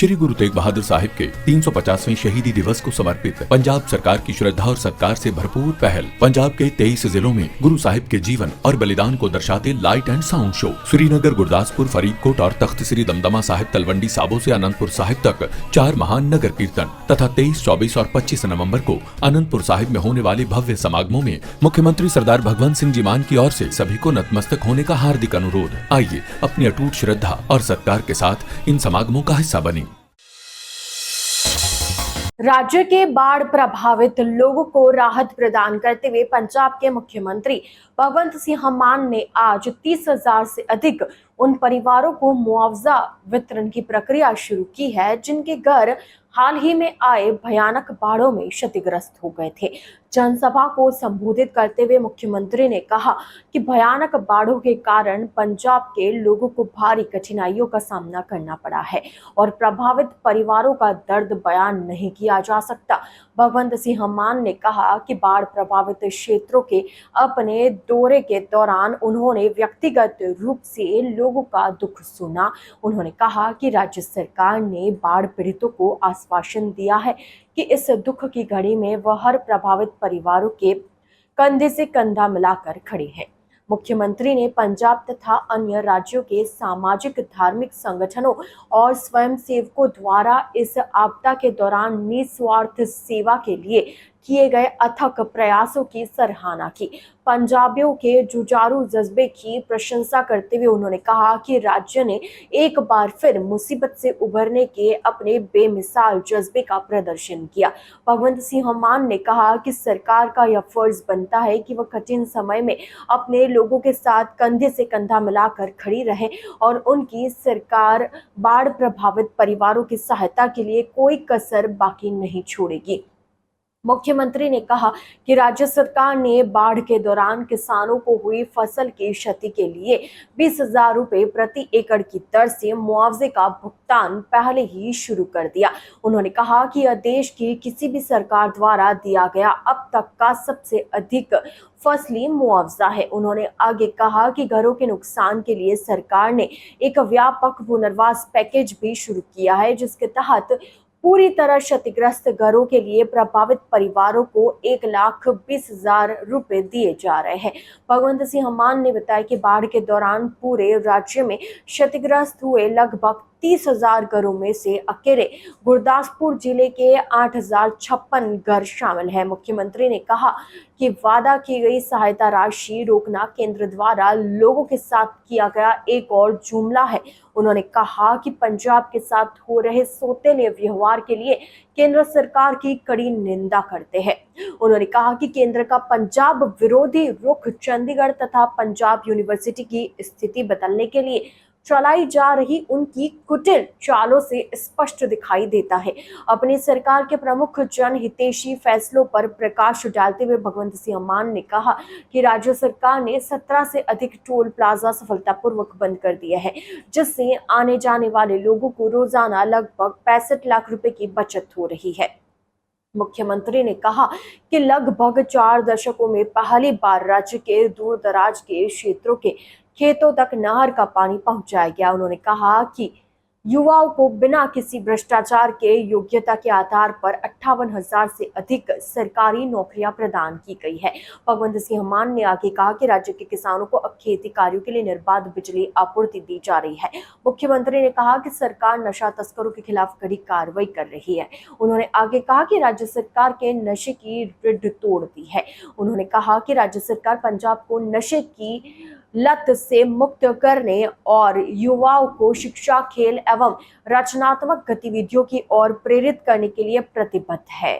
श्री गुरु तेग बहादुर साहिब के 350वें शहीदी दिवस को समर्पित पंजाब सरकार की श्रद्धा और सत्कार से भरपूर पहल। पंजाब के 23 जिलों में गुरु साहिब के जीवन और बलिदान को दर्शाते light and sound show Srinagar, Gurdaspur, Faridkot और तख्त श्री दमदमा साहिब, तलवंडी साबो से अनंतपुर साहिब तक 4 महान नगर कीर्तन तथा 23, 24 और 25 नवम्बर को अनंतपुर साहिब में होने वाले भव्य समागमों में मुख्यमंत्री सरदार भगवंत सिंह जी मान की ओर से सभी को नतमस्तक होने का हार्दिक अनुरोध। आइए अपनी अटूट श्रद्धा और सत्कार के साथ इन समागमों का हिस्सा बने। राज्य के बाढ़ प्रभावित लोगों को राहत प्रदान करते हुए पंजाब के मुख्यमंत्री भगवंत सिंह मान ने आज 30,000 से अधिक उन परिवारों को मुआवजा वितरण की प्रक्रिया शुरू की है जिनके घर हाल ही में आए भयानक बाढ़ों में क्षतिग्रस्त हो गए थे। जनसभा को संबोधित करते हुए मुख्यमंत्री ने कहा कि भयानक बाढ़ों के कारण पंजाब के लोगों को भारी कठिनाइयों का सामना करना पड़ा है और प्रभावित परिवारों का दर्द बयान नहीं किया जा सकता। भगवंत सिंह मान ने कहा कि बाढ़ प्रभावित क्षेत्रों के अपने दौरे के दौरान उन्होंने व्यक्तिगत रूप से लोगों का दुख सुना। उन्होंने कहा कि राज्य सरकार ने बाढ़ पीड़ितों को आश्वासन दिया है कि इस दुख की घड़ी में वह हर प्रभावित परिवारों के कंधे से कंधा मिलाकर खड़े हैं। मुख्यमंत्री ने पंजाब तथा अन्य राज्यों के सामाजिक, धार्मिक संगठनों और स्वयंसेवकों द्वारा इस आपदा के दौरान निस्वार्थ सेवा के लिए किए गए अथक प्रयासों की सराहना की। पंजाबियों के जुझारू जज्बे की प्रशंसा करते हुए उन्होंने कहा कि राज्य ने एक बार फिर मुसीबत से उभरने के अपने बेमिसाल जज्बे का प्रदर्शन किया। भगवंत सिंह मान ने कहा कि सरकार का यह फर्ज बनता है कि वह कठिन समय में अपने लोगों के साथ कंधे से कंधा मिलाकर खड़ी रहे और उनकी सरकार बाढ़ प्रभावित परिवारों की सहायता के लिए कोई कसर बाकी नहीं छोड़ेगी। मुख्यमंत्री ने कहा कि राज्य सरकार ने बाढ़ के दौरान किसानों को हुई फसल की क्षति के लिए 20,000 रुपए प्रति एकड़ की दर से मुआवजे का भुगतान पहले ही शुरू कर दिया। उन्होंने कहा कि यह देश की किसी भी सरकार द्वारा दिया गया अब तक का सबसे अधिक फसली मुआवजा है। उन्होंने आगे कहा कि घरों के नुकसान के लिए सरकार ने एक व्यापक पुनर्वास पैकेज भी शुरू किया है जिसके तहत पूरी तरह क्षतिग्रस्त घरों के लिए प्रभावित परिवारों को 1,20,000 रुपए दिए जा रहे हैं। भगवंत सिंह मान ने बताया कि बाढ़ के दौरान पूरे राज्य में क्षतिग्रस्त हुए लगभग 30,000 घरों में से अकेले गुरदासपुर जिले के 8,056 घर शामिल हैं। मुख्यमंत्री ने कहा कि वादा की गई सहायता राशि रोकना केंद्र द्वारा लोगों के साथ किया गया एक और जुमला है। उन्होंने कहा कि पंजाब के साथ हो रहे सौतेले व्यवहार के लिए केंद्र सरकार की कड़ी निंदा करते हैं। उन्होंने कहा कि केंद्र का पंजाब विरोधी रुख चंडीगढ़ तथा पंजाब यूनिवर्सिटी की स्थिति बदलने के लिए चलाई जा रही उनकी कुटिल चालों से स्पष्ट दिखाई देता है। अपनी सरकार के प्रमुख जनहितैषी फैसलों पर प्रकाश डालते हुए भगवंत सिंह मान ने कहा कि राज्य सरकार ने 17 से अधिक टोल प्लाजा सफलतापूर्वक बंद कर दिए हैं जिससे आने जाने वाले लोगों को रोजाना लगभग 65 लाख रुपए की बचत हो रही है। मुख्यमंत्री ने कहा कि लगभग 4 दशकों में पहली बार राज्य के दूर दराज के क्षेत्रों के खेतों तक नहर का पानी पहुंचाया गया। उन्होंने कहा कि युवाओं को बिना किसी भ्रष्टाचार के योग्यता के आधार पर 58,000 से अधिक सरकारी नौकरियां प्रदान की गई है। भगवंत सिंह मान ने आगे कहा कि राज्य के किसानों को अब खेती कार्यों के लिए निर्बाध बिजली आपूर्ति दी जा रही है। मुख्यमंत्री ने कहा कि सरकार नशा तस्करों के खिलाफ कड़ी कार्रवाई कर रही है। उन्होंने आगे कहा कि राज्य सरकार के नशे की रिढ़ तोड़ दी है। उन्होंने कहा कि राज्य सरकार पंजाब को नशे की लत से मुक्त करने और युवाओं को शिक्षा, खेल एवं रचनात्मक गतिविधियों की ओर प्रेरित करने के लिए प्रतिबद्ध है।